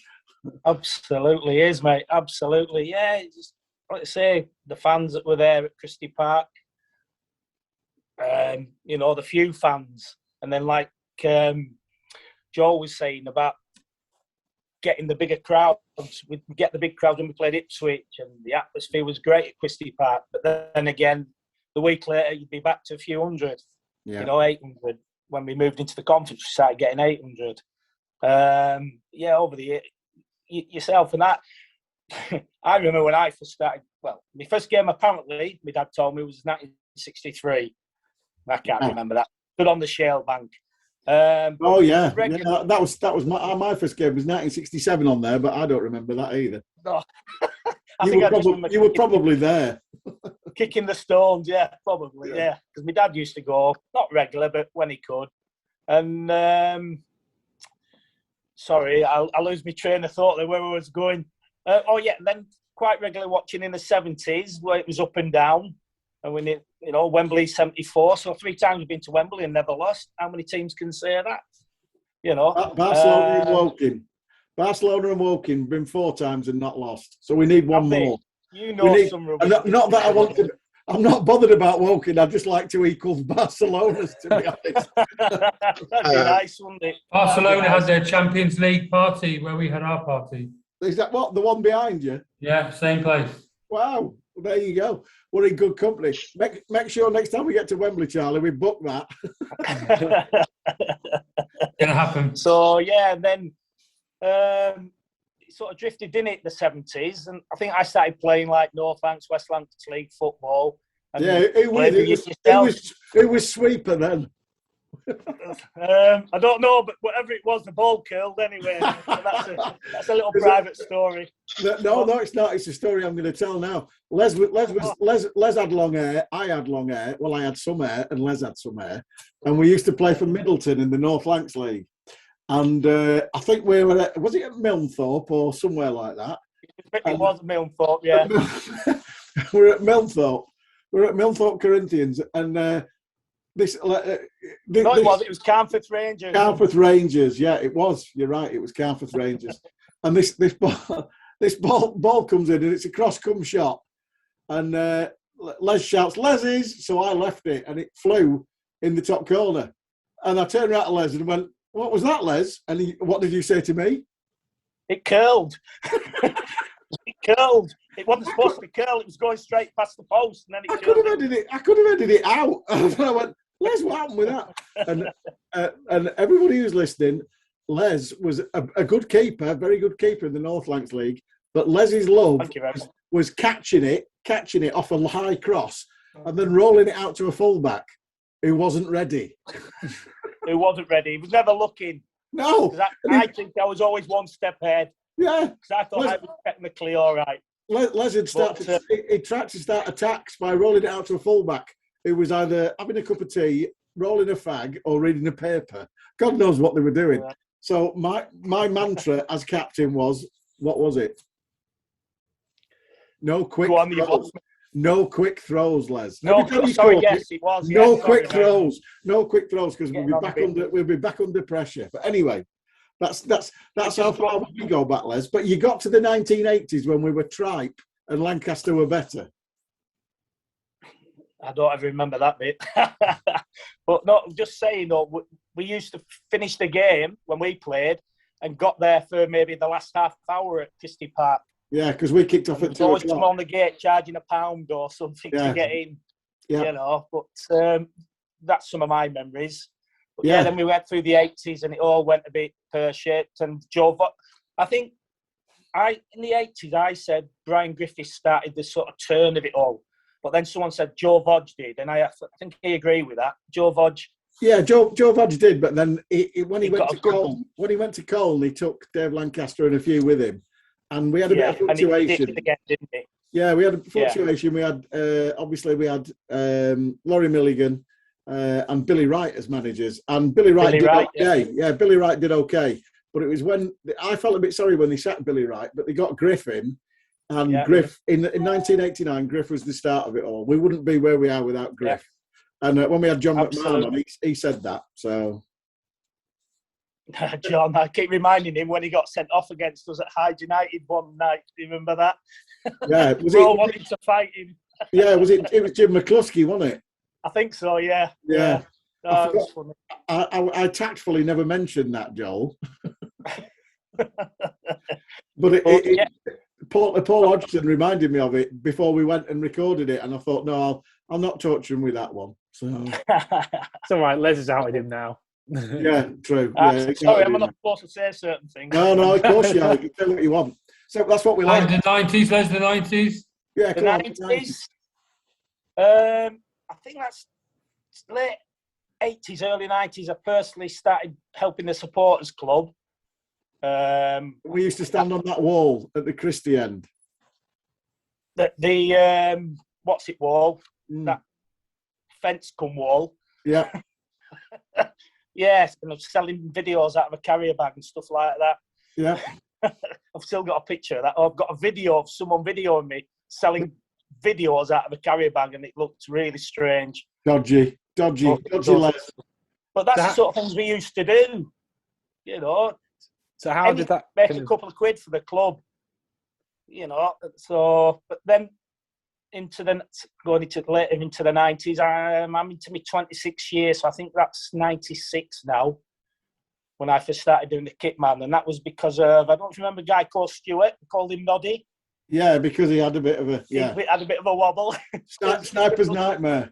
Absolutely is, mate. Absolutely, yeah. Just like I say, the fans that were there at Christie Park, the few fans, and then like Joel was saying about getting the bigger crowds. We get the big crowds when we played Ipswich, and the atmosphere was great at Christie Park. But then again, the week later, you'd be back to a few hundred, 800. When we moved into the conference, we started getting 800. Over the year, yourself and that. I remember when I first started, well, my first game, apparently, my dad told me, was 1963. I can't remember that. Stood on the Shale Bank. That was my first game. Was 1967 on there, but I don't remember that either. No. You were probably there. Kicking the stones, yeah, probably, yeah. Because my dad used to go, not regular, but when he could. And sorry, I'll lose my train of thought there where I was going. And then quite regularly watching in the 70s where it was up and down. And when Wembley 74, so 3 times we've been to Wembley and never lost. How many teams can say that? Barcelona and Woking. Barcelona and Woking been 4 times and not lost. So we need one more. Some rubbish. Not that I want to. I'm not bothered about Woking. I'd just like to equal Barcelona's, to be honest. That'd be nice, wouldn't it? Barcelona had their Champions League party where we had our party. Is that what? The one behind you? Yeah, same place. Wow. Well, there you go. We're in good company. Make sure next time we get to Wembley, Charlie, we book that. Gonna happen. So, yeah, then it sort of drifted in it, the 70s. And I think I started playing like North Lancs, West Lancs League football. It was sweeper then. I don't know, but whatever it was, the ball curled anyway. So that's a little private story. No, it's not. It's a story I'm going to tell now. Les had long hair. I had long hair. Well, I had some hair, and Les had some hair. And we used to play for Middleton in the North Lancs League. And I think we were was it at Milnthorpe or somewhere like that? It was Milnthorpe, yeah. We're at Milnthorpe. We're at Milnthorpe Corinthians, and it was Carnforth Rangers. Carnforth Rangers, yeah, it was. You're right, it was Carnforth Rangers. And this this ball comes in and it's a cross-come shot. And Les shouts, "Les's!" So I left it and it flew in the top corner. And I turned around to Les and went, "What was that, Les?" And what did you say to me? It curled. It curled. It wasn't supposed to curl. It was going straight past the post, and then it I curled. could have edited it out. And I went, "Les, what happened with that?" And everybody who's listening, Les was a good keeper, very good keeper in the North Lancs League. But Les's love was catching it off a high cross and then rolling it out to a fullback who wasn't ready. Who wasn't ready. He was never looking. No. I think I was always one step ahead. Yeah. Because I thought I was technically all right. Les he tried to start attacks by rolling it out to a fullback who was either having a cup of tea, rolling a fag, or reading a paper. God knows what they were doing. Yeah. So my mantra as captain was, what was it? No quick throws. No quick throws, Les. Yes, it was. No quick throws. No quick throws because we'll be back under pressure. But anyway, that's how far we go back, Les. But you got to the 1980s when we were tripe and Lancaster were better. I don't ever remember that bit. But no, just saying though, we used to finish the game when we played and got there for maybe the last half hour at Christie Park. Yeah, because we kicked off at 2 o'clock. Always come on the gate charging £1 or something to get in. Yeah. You know, but that's some of my memories. But then we went through the 80s and it all went a bit pear-shaped. And I think in the 80s I said Brian Griffiths started the sort of turn of it all. But then someone said Joe Vodge did, and I think he agreed with that. Joe Vodge. Yeah, Joe Vodge did, but then when he went to Colne, he took Dave Lancaster and a few with him. And we had a bit of fluctuation. And he did it again, didn't he? Yeah, we had a fluctuation. We had Laurie Milligan and Billy Wright as managers. And Billy Wright did okay. Yeah, Billy Wright did okay. But it was when I felt a bit sorry when they sacked Billy Wright, but they got Griff in. And Griff, in 1989, Griff was the start of it all. We wouldn't be where we are without Griff. Yeah. And when we had John McMahon, he said that. So... John, I keep reminding him when he got sent off against us at Hyde United one night. Do you remember that? Yeah, we all wanted to fight him. Yeah, it was Jim McCluskey, wasn't it? I think so. Yeah. Yeah. No, was funny. I tactfully never mentioned that, Joel. But Paul Hodgson reminded me of it before we went and recorded it, and I thought, no, I'll not torture him with that one. So it's all right. Les is out with him now. Yeah, true. Sorry, I'm not supposed to say certain things. No, of course you are. You can say what you want. So that's what we like. The 90s, Les, the 90s? Yeah, the 90s. I think that's late 80s, early 90s. I personally started helping the supporters club. We used to stand on that wall at the Christie end. The what's it wall? That fence come wall. Yeah. Yes, and I'm selling videos out of a carrier bag and stuff like that. Yeah. I've still got a picture of that. I've got a video of someone videoing me selling videos out of a carrier bag, and it looked really strange. Dodgy. Les. But that's the sort of things we used to do, you know. So how did that make a couple of quid for the club, you know? So, but then going into later into the 90s, I'm into my 26 years, so I think that's 96 now when I first started doing the kitman, and that was because of, I don't remember a guy called Stuart, we called him Noddy. Yeah, because he had a bit of a He had a bit of a wobble. Sniper's nightmare.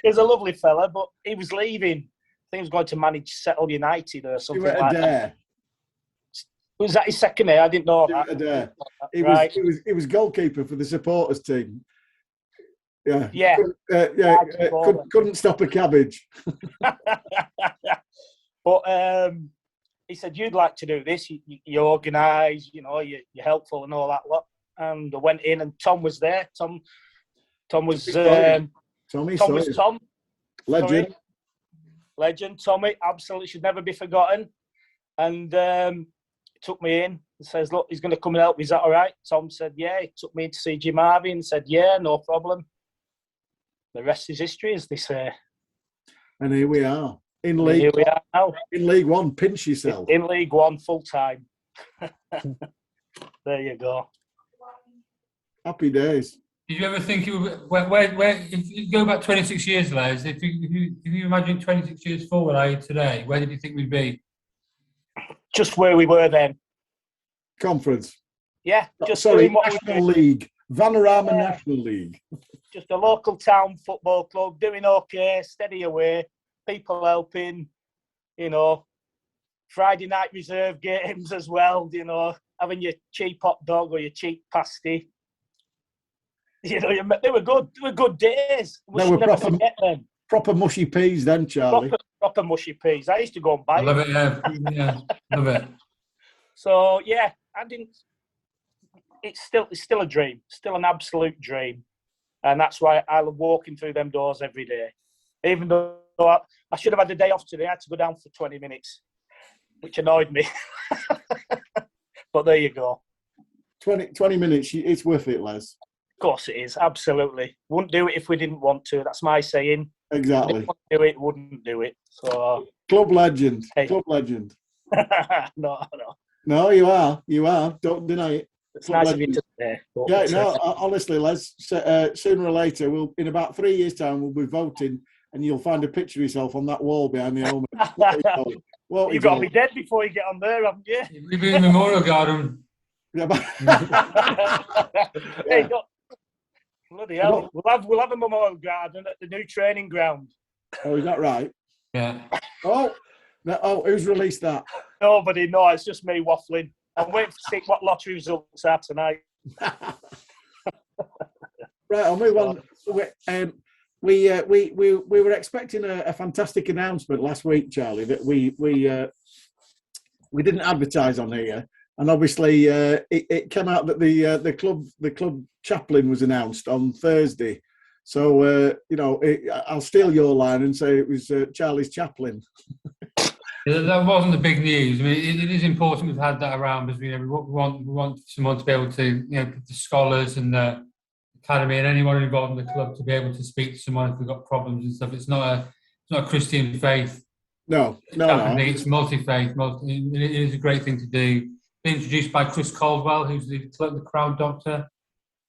He was a lovely fella, but he was leaving. I think he was going to manage Settle United or something like that. Was that his second year? I didn't know that. He was goalkeeper for the supporters team. Yeah. Yeah. Couldn't stop a cabbage. But he said, "You'd like to do this. You organise. You know, you're helpful and all that lot." And I went in, and Tom was there. Tom was Tom. Legend. Sorry. Legend. Tommy, absolutely should never be forgotten. And took me in and says, "Look, he's going to come and help me. Is that all right?" Tom said, "Yeah." He took me in to see Jim Harvey and said, "Yeah, no problem." The rest is history, as they say. And here we are in League. Here we are now in League One. Pinch yourself. In League One, full time. There you go. Happy days. Did you ever think it would, where if you go back 26 years, Les, if you imagine 26 years forward, today, where did you think we'd be? Just where we were then. Conference. Yeah, just Sorry, doing what we National did. League. Vanarama National League. Just a local town football club, doing okay, steady away, people helping, you know, Friday night reserve games as well, you know, having your cheap hot dog or your cheap pasty. You know, they were good. They were good days. We They should were never forget them. proper mushy peas then, Charlie. Proper mushy peas. I used to go and buy I love them. it, yeah, love it. So yeah, I didn't. It's still a dream, still an absolute dream, and that's why I love walking through them doors every day. Even though I should have had a day off today, I had to go down for 20 minutes, which annoyed me. But there you go. 20 minutes, it's worth it, Les. Of course it is, absolutely. Wouldn't do it if we didn't want to. That's my saying. Exactly. Didn't want to do it, wouldn't do it. So Club legend. Hey. Club legend. no. No, you are. You are. Don't deny it. It's Club nice of you legend. to say. But, Yeah, no, honestly, Les, sooner or later, in about 3 years' time, we'll be voting and you'll find a picture of yourself on that wall behind the home. You've got to be dead before you get on there, haven't you? We've been in the Memorial Garden. Yeah, but- Hey, bloody hell. We'll have a memorial garden at the new training ground. Oh, is that right? Yeah. Who's released that? Nobody, no, it's just me waffling. I'm waiting to see what lottery results are tonight. Right, I'll move on. We were expecting a fantastic announcement last week, Charlie, that we didn't advertise on here, and obviously it came out that the club chaplain was announced on Thursday. So I'll steal your line and say it was Charlie's chaplain. That wasn't the big news. I mean, it is important we've had that around because we want someone to be able to, the scholars and the academy and anyone involved in the club to be able to speak to someone if we've got problems and stuff. It's not a Christian faith. No. It's multi-faith. It is a great thing to do. Been introduced by Chris Caldwell, who's the crowd doctor.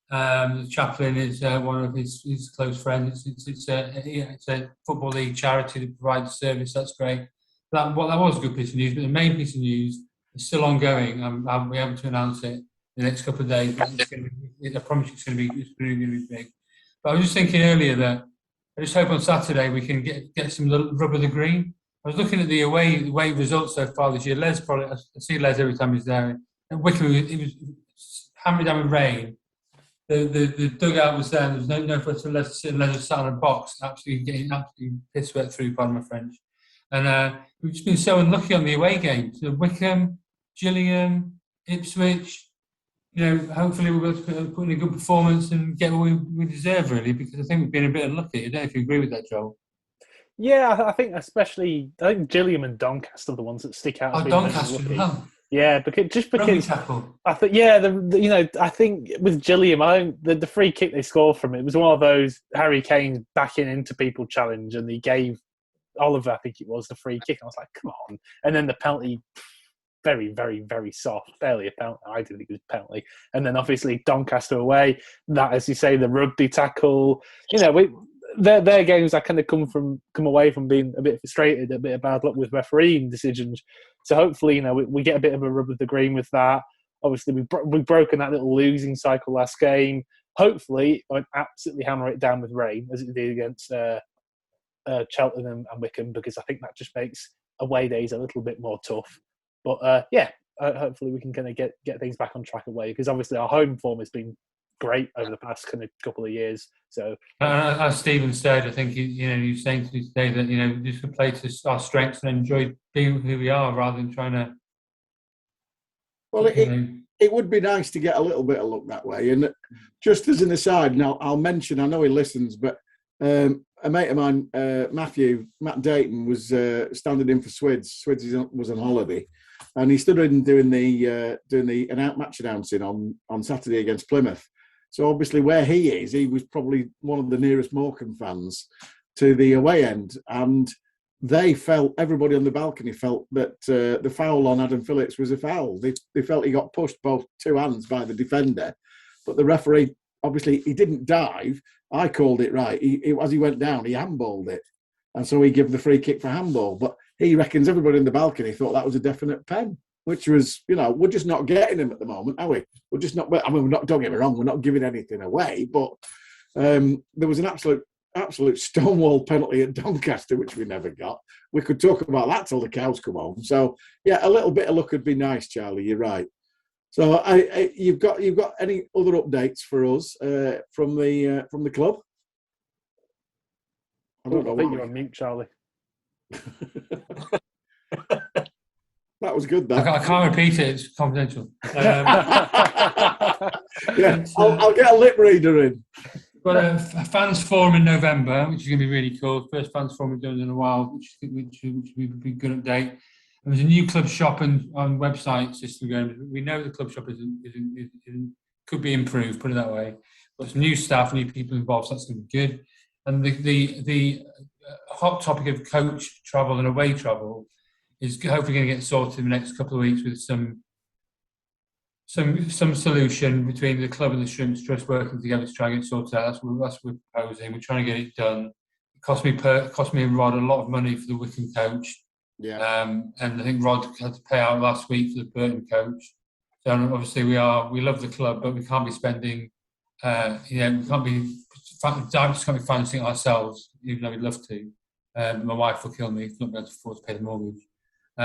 The chaplain is one of his close friends. It's a football league charity that provides service. That's great. That was a good piece of news, but the main piece of news is still ongoing. I'll be able to announce it in the next couple of days. I promise it's going to be big. But I was just thinking earlier that I just hope on Saturday we can get some rub of the green. I was looking at the away results so far this year. I see Les every time he's there. At Wickham, it was hammered down with rain. The dugout was there. There was no place for Les to sit. Les was sat on a box, actually getting piss wet through, pardon my French. And we've just been so unlucky on the away games. Wickham, Gillingham, Ipswich. Hopefully we'll be able to put in a good performance and get what we deserve, really, because I think we've been a bit unlucky. I don't know if you agree with that, Joel. Yeah, I think Gillingham and Doncaster are the ones that stick out. Oh, Doncaster, well. Yeah, because Tackle. I think I think with Gillingham, the free kick they scored from it was one of those Harry Kane's backing into people challenge, and he gave Oliver, I think it was, the free kick. I was like, come on. And then the penalty, very, very, very soft. Barely a penalty. I didn't think it was a penalty. And then obviously Doncaster away. That, as you say, the rugby tackle. Their games I kind of come away from being a bit frustrated, a bit of bad luck with refereeing decisions. So hopefully, we get a bit of a rub of the green with that. Obviously, we've broken that little losing cycle last game. Hopefully, I won't absolutely hammer it down with rain as it did against Cheltenham and Wickham, because I think that just makes away days a little bit more tough. But hopefully we can kind of get things back on track away, because obviously our home form has been great over the past kind of couple of years. So as Stephen said, I think he was saying to me today that just to play to our strengths and enjoy being who we are rather than trying to. Well, it would be nice to get a little bit of luck that way. And just as an aside, now I'll mention, I know he listens, but a mate of mine, Matt Dayton, was standing in for Swids. Swids was on holiday, and he stood in doing the match announcing on Saturday against Plymouth. So obviously, where he was probably one of the nearest Morecambe fans to the away end, and everybody on the balcony felt that the foul on Adam Phillips was a foul. They felt he got pushed both two hands by the defender, but the referee, obviously, he didn't dive. I called it right. As he went down, he handballed it. And so he gave the free kick for handball. But he reckons everybody in the balcony thought that was a definite pen, which was, we're just not getting him at the moment, are we? We're just not, don't get me wrong, we're not giving anything away, but there was an absolute stonewall penalty at Doncaster, which we never got. We could talk about that till the cows come home. So, yeah, a little bit of luck would be nice, Charlie, you're right. So you've got any other updates for us from the club? I don't know. I think you're on mute, Charlie. That was good. That I can't repeat it. It's confidential. Yeah, I'll get a lip reader in. Got a fans forum in November, which is going to be really cool. First fans forum we've done in a while, which will be a good update. And there's a new club shop on website system going. We know the club shop could be improved. Put it that way. But it's new staff, new people involved. So that's going to be good. And the hot topic of coach travel and away travel is hopefully going to get sorted in the next couple of weeks with some solution between the club and the Shrimps Trust working together to try and get sorted out. That's what we're proposing. We're trying to get it done. It cost me and Rod a lot of money for the Wickham coach. Yeah. And I think Rod had to pay out last week for the Burton coach. So obviously we love the club, but we can't be spending. We can't be financing it ourselves, even though we'd love to. My wife will kill me if not able to afford to pay the mortgage. We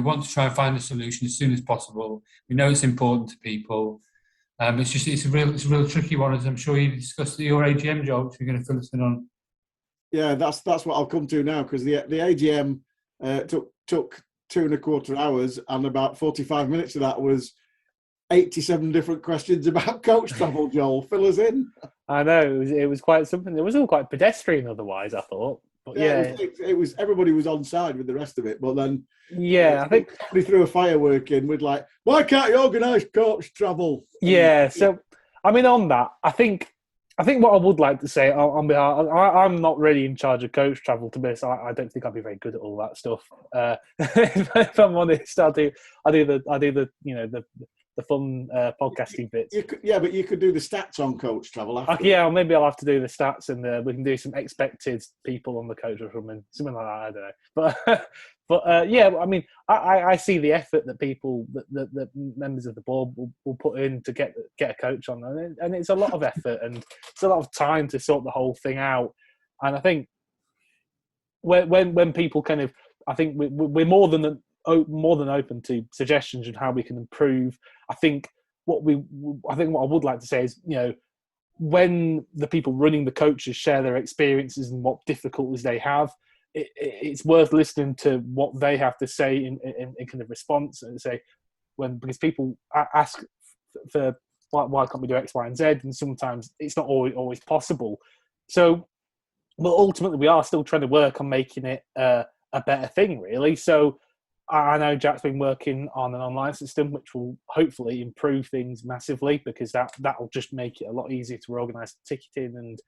want to try and find a solution as soon as possible. We know it's important to people. It's a real tricky one, as I'm sure you discussed at your AGM, Joel, which we're going to fill us in on. Yeah, that's what I'll come to now, because the AGM took 2.25 hours, and about 45 minutes of that was 87 different questions about coach travel. Joel, fill us in. I know it was quite something. It was all quite pedestrian, otherwise, I thought. But it was. Everybody was on side with the rest of it, but then I think somebody threw a firework in with like, why can't you organise coach travel? Yeah, so I mean, on that, I think what I would like to say on behalf, I'm not really in charge of coach travel, to be honest. I don't think I'd be very good at all that stuff. If I'm honest, I do the fun podcasting bits. But you could do the stats on coach travel after. Yeah, or maybe I'll have to do the stats, and we can do some expected people on the coach or something like that. I don't know, but I mean, I see the effort that people, that members of the board will put in to get a coach on, and it's a lot of effort and it's a lot of time to sort the whole thing out. And I think when people kind of, I think we're more than open to suggestions on how we can improve. I think what I would like to say is, when the people running the coaches share their experiences and what difficulties they have, it's worth listening to what they have to say in kind of response, and say because people ask for why can't we do X, Y, and Z, and sometimes it's not always possible. So, but ultimately we are still trying to work on making it a better thing, really. So I know Jack's been working on an online system which will hopefully improve things massively, because that will just make it a lot easier to organise the ticketing, and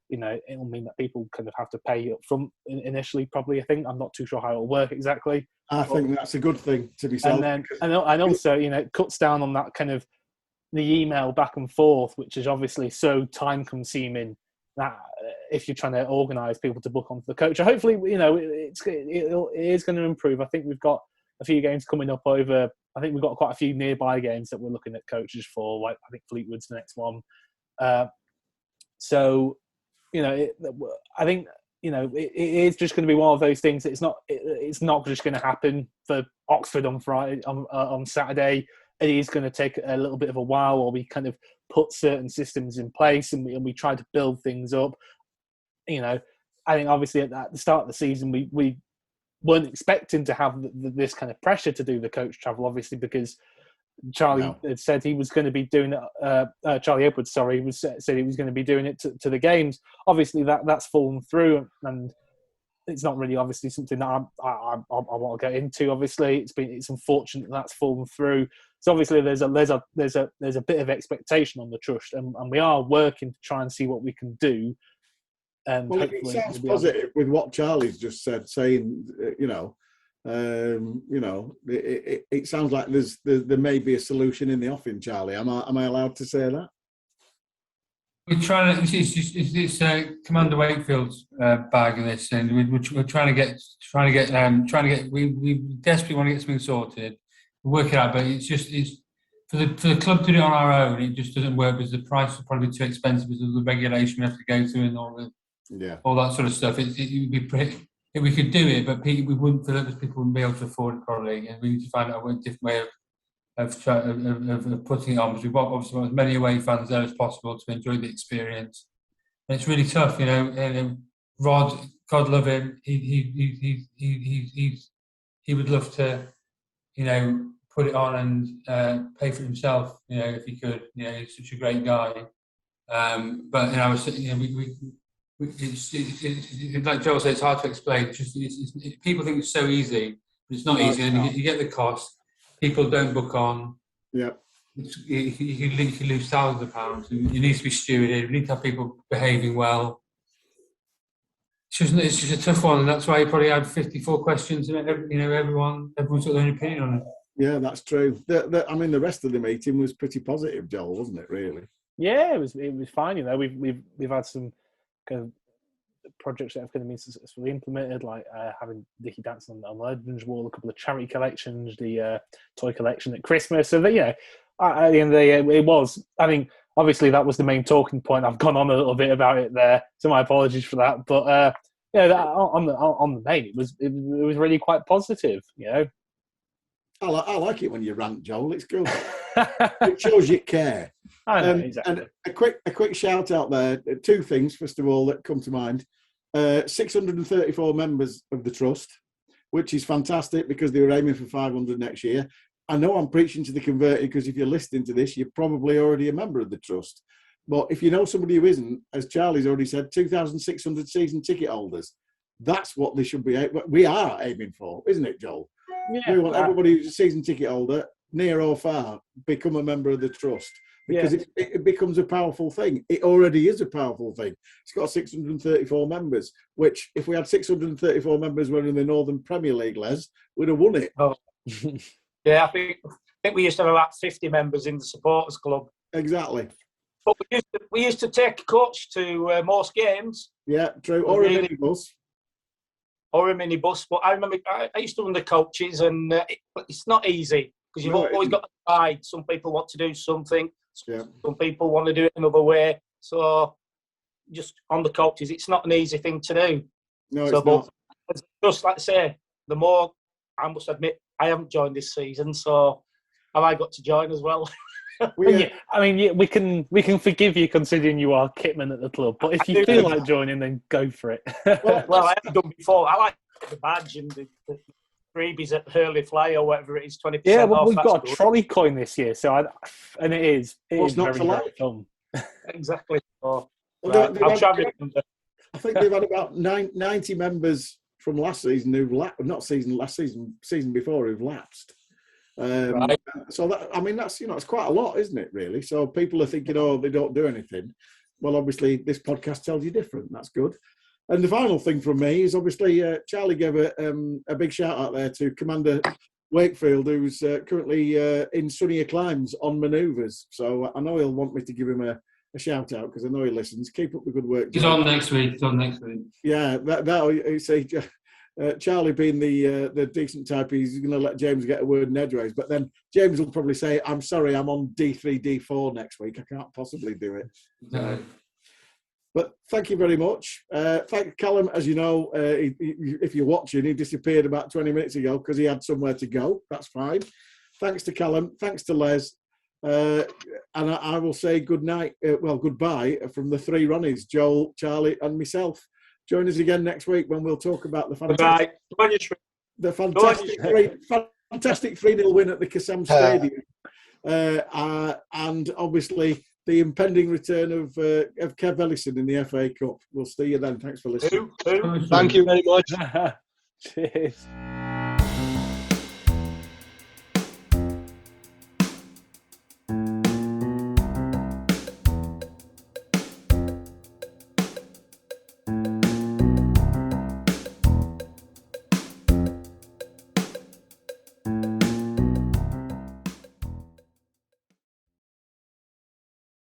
it will mean that people kind of have to pay up front initially, probably. I think I'm not too sure how it'll work exactly. I think that's a good thing to be said. And also, it cuts down on that kind of the email back and forth, which is obviously so time consuming that if you're trying to organise people to book onto the coach, hopefully, it is going to improve. I think we've got a few games coming up over. I think we've got quite a few nearby games that we're looking at coaches for. Like I think Fleetwood's the next one. So, I think it is just going to be one of those things. It's not just going to happen for Oxford on Friday on Saturday. It is going to take a little bit of a while, while we kind of put certain systems in place and we try to build things up. I think obviously at the start of the season we weren't expecting to have this kind of pressure to do the coach travel, obviously, because Charlie had said he was going to be doing it. Charlie Appleyard, said he was going to be doing it to the games. Obviously, that's fallen through, and it's not really obviously something that I want to get into. Obviously, it's unfortunate that's fallen through. So obviously, there's a bit of expectation on the trust, and we are working to try and see what we can do. And Well, it hopefully sounds we'll be able- positive with what Charlie's just said, saying, it sounds like there may be a solution in the offing, Charlie. Am I allowed to say that? We're trying to. It's Commander Wakefield's bag of this, and we're trying to get. We desperately want to get something sorted. We're working out, but it's for the club to do it on our own. It just doesn't work because the price would probably be too expensive because of the regulation we have to go through and all that sort of stuff. It would be pretty. We could do it, but we wouldn't feel that people wouldn't be able to afford it probably, and we need to find out a different way of putting it on, because we obviously want as many away fans there as possible to enjoy the experience. And it's really tough, And Rod, God love him, he would love to, put it on and pay for it himself, if he could. He's such a great guy. But it's like Joel said, it's hard to explain. People think it's so easy, but it's not easy. And you get the cost. People don't book on. Yeah. You can lose thousands of pounds. It needs to be stewarded. We need to have people behaving well. It's just a tough one, and that's why you probably had 54 questions, and everyone's got their own opinion on it. Yeah, that's true. The rest of the meeting was pretty positive, Joel, wasn't it? Really? Yeah, it was fine. We've had some kind of projects that have kind of been successfully implemented, like having Dickie dancing on the Legends wall, a couple of charity collections, the toy collection at Christmas. So that at the end of the day, it was. I mean, obviously that was the main talking point. I've gone on a little bit about it there, so my apologies for that. But on the main, it was really quite positive. I like it when you rant, Joel. It's good. It shows you care. I know, exactly. And a quick shout out there. Two things, first of all, that come to mind. 634 members of the trust, which is fantastic because they were aiming for 500 next year. I know I'm preaching to the converted because if you're listening to this, you're probably already a member of the trust. But if you know somebody who isn't, as Charlie's already said, 2,600 season ticket holders. That's what they should be. We are aiming for, isn't it, Joel? Yeah, we want everybody who's a season ticket holder, near or far, become a member of the trust. Because it becomes a powerful thing. It already is a powerful thing. It's got 634 members, which if we had 634 members were in the Northern Premier League, Les, we'd have won it. Oh. Yeah, I think we used to have about 50 members in the supporters club. Exactly. But we used to take a coach to most games. Yeah, true. Or a minibus. Or a minibus. But I remember I used to run the coaches, and it's not easy because you've always got to decide. Some people want to do something. Yeah. Some people want to do it another way. So just on the coaches, it's not an easy thing to do. No, it's not. Just like I say, the more, I must admit, I haven't joined this season, so have I got to join as well? We can forgive you considering you are kitman at the club. But if you feel like joining, then go for it. Well, I have done before. I like the badge and the freebies at Hurley Fly or whatever it is, 20%. Yeah, well, off. we've got good. a trolley coin this year, so it is not very, for very fun. Exactly. So, Well, right, I'll try and remember. I think they've had about 90 members from last season who've season before who've lapsed. Right. So that's it's quite a lot, isn't it? Really. So people are thinking, they don't do anything. Well, obviously this podcast tells you different. That's good. And the final thing from me is obviously Charlie gave a big shout out there to Commander Wakefield, who's currently in sunnier climes on manoeuvres. So I know he'll want me to give him a shout out because I know he listens. Keep up the good work. He's on next week. Yeah, that say Charlie being the decent type, he's going to let James get a word in edgeways. But then James will probably say, "I'm sorry, I'm on D3, D4 next week. I can't possibly do it." No. But thank you very much. Thank Callum. As you know, if you're watching, he disappeared about 20 minutes ago because he had somewhere to go. That's fine. Thanks to Callum. Thanks to Les. And I will say goodbye from the three Ronnies, Joel, Charlie and myself. Join us again next week when we'll talk about the fantastic 3-0 win at the Kassam Stadium. And obviously the impending return of Kev Ellison in the FA Cup. We'll see you then. Thanks for listening. Thank you very much. Cheers.